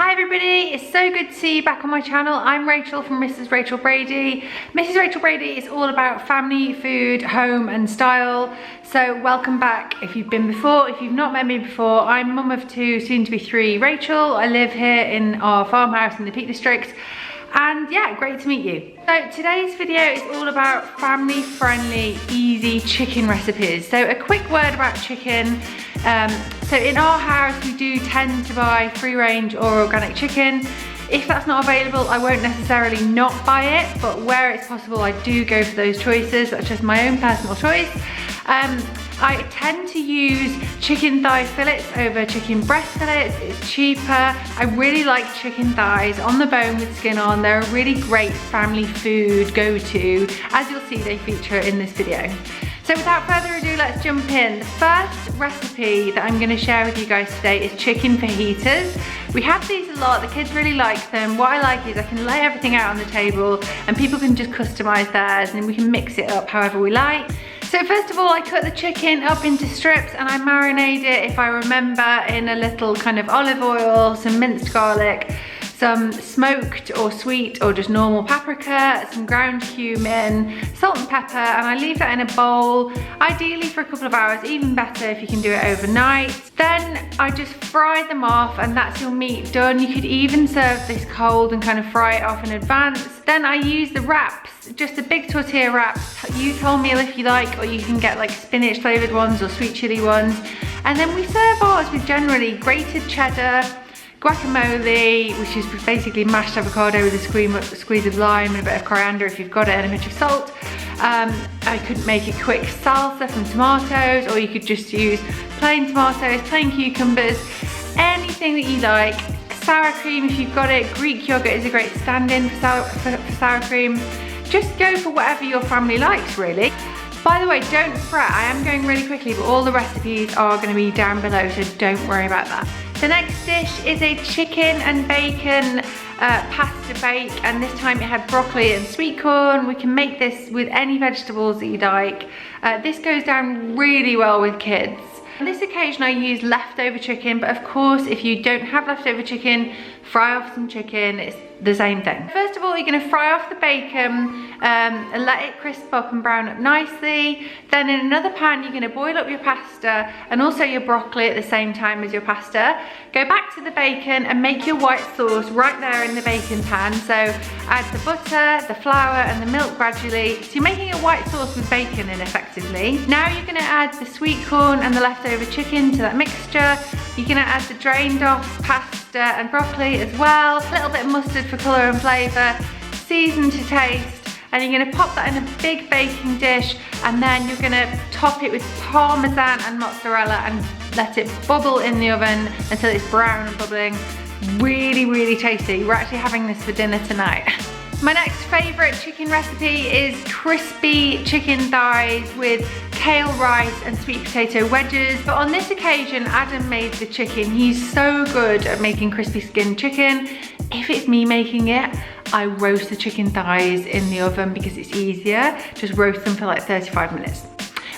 Hi everybody, it's so good to see you back on my channel. I'm Rachel from Mrs. Rachel Brady. Mrs. Rachel Brady is all about family, food, home and style. So welcome back if you've been before. If you've not met me before, I'm mum of two, soon to be three, Rachel. I live here in our farmhouse in the Peak District. And yeah, great to meet you. So today's video is all about family friendly, easy chicken recipes. So a quick word about chicken. So in our house, we do tend to buy free range or organic chicken. If that's not available, I won't necessarily not buy it, but where it's possible, I do go for those choices. That's just my own personal choice. I tend to use chicken thigh fillets over chicken breast fillets. It's cheaper. I really like chicken thighs on the bone with skin on. They're a really great family food go-to. As you'll see, they feature in this video. So without further ado, let's jump in. The first recipe that I'm gonna share with you guys today is chicken fajitas. We have these a lot, the kids really like them. What I like is I can lay everything out on the table and people can just customize theirs and we can mix it up however we like. So first of all, I cut the chicken up into strips and I marinate it, if I remember, in a little kind of olive oil, some minced garlic, some smoked or sweet or just normal paprika, some ground cumin, salt and pepper, and I leave that in a bowl, ideally for a couple of hours, even better if you can do it overnight. Then I just fry them off and that's your meat done. You could even serve this cold and kind of fry it off in advance. Then I use the wraps, just a big tortilla wraps. Use wholemeal if you like, or you can get like spinach flavored ones or sweet chili ones. And then we serve ours with generally grated cheddar, guacamole, which is basically mashed avocado with a squeeze of lime and a bit of coriander if you've got it, and a pinch of salt. I could make a quick salsa from tomatoes, or you could just use plain tomatoes, plain cucumbers, anything that you like. Sour cream if you've got it. Greek yogurt is a great stand-in for sour cream. Just go for whatever your family likes, really. By the way, don't fret, I am going really quickly, but all the recipes are going to be down below, so don't worry about that. The next dish is a chicken and bacon pasta bake, and this time it had broccoli and sweet corn. We can make this with any vegetables that you like. This goes down really well with kids. On this occasion I use leftover chicken, but of course if you don't have leftover chicken, fry off some chicken, it's the same thing. First of all, you're gonna fry off the bacon and let it crisp up and brown up nicely. Then in another pan, you're gonna boil up your pasta and also your broccoli at the same time as your pasta. Go back to the bacon and make your white sauce right there in the bacon pan. So add the butter, the flour and the milk gradually. So you're making a white sauce with bacon in effectively. Now you're gonna add the sweet corn and the leftover chicken to that mixture. You're gonna add the drained off pasta and broccoli as well. A little bit of mustard for colour and flavour. Season to taste. And you're gonna pop that in a big baking dish, and then you're gonna top it with parmesan and mozzarella and let it bubble in the oven until it's brown and bubbling. Really, really tasty. We're actually having this for dinner tonight. My next favourite chicken recipe is crispy chicken thighs with kale rice and sweet potato wedges. But on this occasion, Adam made the chicken. He's so good at making crispy skin chicken. If it's me making it, I roast the chicken thighs in the oven because it's easier. Just roast them for like 35 minutes.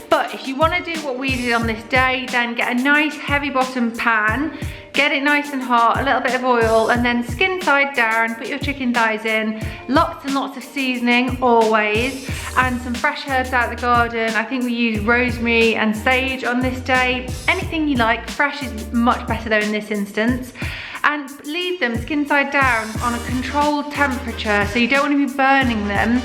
But if you want to do what we did on this day, then get a nice heavy bottom pan, get it nice and hot, a little bit of oil, and then skin side down, put your chicken thighs in, lots and lots of seasoning always, and some fresh herbs out of the garden. I think we used rosemary and sage on this day. Anything you like, fresh is much better though in this instance. And leave them skin side down on a controlled temperature, so you don't want to be burning them.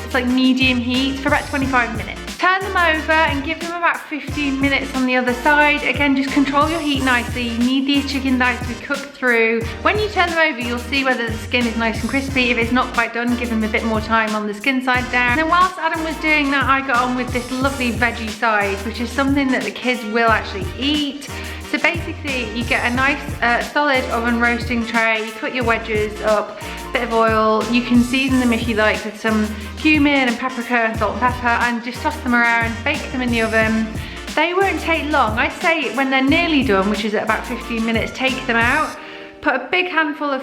It's like medium heat for about 25 minutes. Turn them over and give them about 15 minutes on the other side. Again, just control your heat nicely. You need these chicken thighs to be cooked through. When you turn them over, you'll see whether the skin is nice and crispy. If it's not quite done, give them a bit more time on the skin side down. And then whilst Adam was doing that, I got on with this lovely veggie side, which is something that the kids will actually eat. So basically, you get a nice solid oven roasting tray, you cut your wedges up, bit of oil, you can season them if you like with some cumin and paprika and salt and pepper, and just toss them around, bake them in the oven. They won't take long. I'd say when they're nearly done, which is at about 15 minutes, take them out, Put a big handful of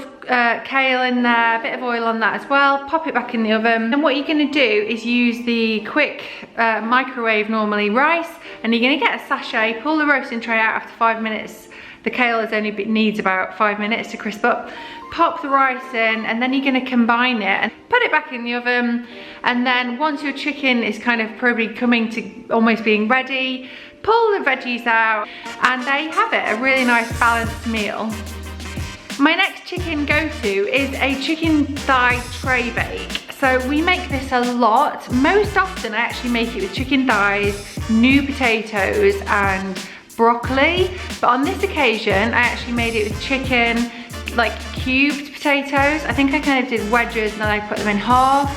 kale in there, a bit of oil on that as well, pop it back in the oven. And what you're gonna do is use the quick microwave normally rice, and you're gonna get a sachet, pull the roasting tray out after 5 minutes. The kale needs about 5 minutes to crisp up. Pop the rice in, and then you're gonna combine it and put it back in the oven. And then once your chicken is kind of probably coming to almost being ready, pull the veggies out, and there you have it, a really nice balanced meal. My next chicken go-to is a chicken thigh tray bake. So we make this a lot. Most often I actually make it with chicken thighs, new potatoes and broccoli. But on this occasion I actually made it with chicken, like cubed potatoes. I think I kind of did wedges and then I put them in half.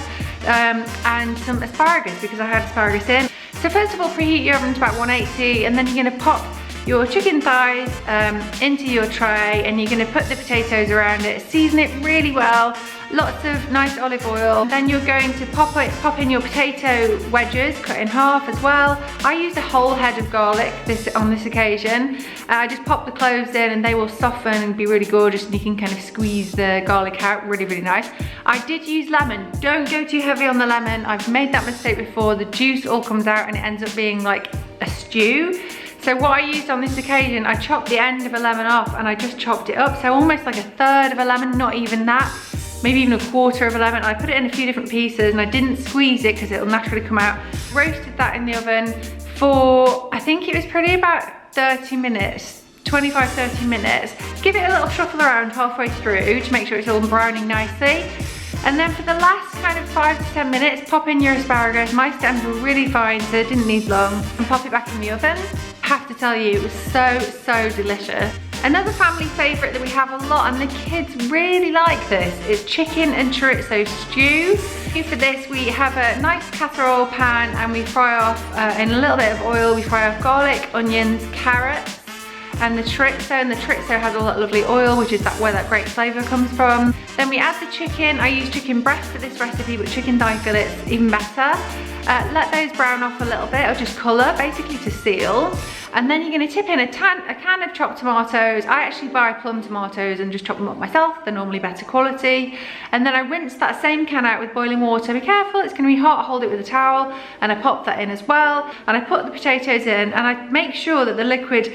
And some asparagus because I had asparagus in. So first of all, preheat your oven to about 180, and then you're gonna pop your chicken thighs into your tray, and you're gonna put the potatoes around it, season it really well, lots of nice olive oil. Then you're going to pop in your potato wedges, cut in half as well. I used a whole head of garlic on this occasion. I just pop the cloves in and they will soften and be really gorgeous, and you can kind of squeeze the garlic out, really, really nice. I did use lemon. Don't go too heavy on the lemon. I've made that mistake before. The juice all comes out and it ends up being like a stew. So what I used on this occasion, I chopped the end of a lemon off and I just chopped it up. So almost like a third of a lemon, not even that, maybe even a quarter of a lemon. I put it in a few different pieces and I didn't squeeze it because it'll naturally come out. Roasted that in the oven for, I think it was probably about 30 minutes, 25-30 minutes. Give it a little shuffle around halfway through to make sure it's all browning nicely. And then for the last kind of 5 to 10 minutes, pop in your asparagus. My stems were really fine, so it didn't need long. And pop it back in the oven. I have to tell you, it was so delicious. Another family favourite that we have a lot, and the kids really like this, is chicken and chorizo stew. For this, we have a nice casserole pan and we fry off, in a little bit of oil, we fry off garlic, onions, carrots, and the chorizo, and the chorizo has all that lovely oil, which is where that great flavour comes from. Then we add the chicken. I use chicken breast for this recipe, but chicken thigh fillets even better. Let those brown off a little bit, or just colour, basically to seal. And then you're gonna tip in a can of chopped tomatoes. I actually buy plum tomatoes and just chop them up myself. They're normally better quality. And then I rinse that same can out with boiling water. Be careful, it's gonna be hot, hold it with a towel. And I pop that in as well. And I put the potatoes in, and I make sure that the liquid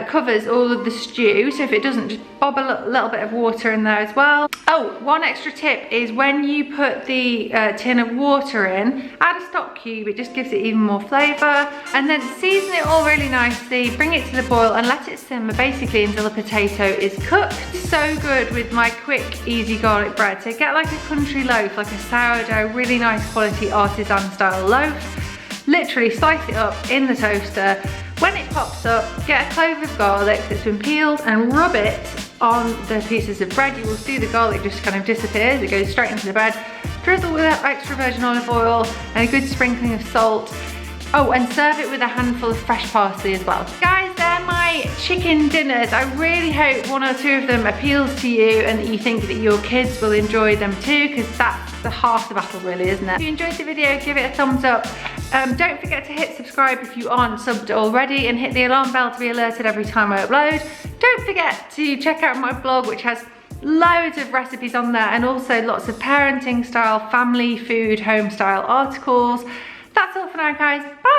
covers all of the stew. So if it doesn't, just bob a little bit of water in there as well. Oh, one extra tip is when you put the tin of water in, add a stock cube. It just gives it even more flavour. And then season it all really nicely, bring it to the boil and let it simmer basically until the potato is cooked. So good with my quick, easy garlic bread. So get like a country loaf, like a sourdough, really nice quality artisan style loaf. Literally slice it up in the toaster. When it pops up, get a clove of garlic that's been peeled and rub it on the pieces of bread. You will see the garlic just kind of disappears. It goes straight into the bread. Drizzle with extra virgin olive oil and a good sprinkling of salt. Oh, and serve it with a handful of fresh parsley as well. Guys, they're my chicken dinners. I really hope one or two of them appeals to you and that you think that your kids will enjoy them too, because that's the half the battle really, isn't it? If you enjoyed the video, give it a thumbs up. Don't forget to hit subscribe if you aren't subbed already, and hit the alarm bell to be alerted every time I upload. Don't forget to check out my blog, which has loads of recipes on there, and also lots of parenting style, family, food, home style articles. That's all for now, guys. Bye!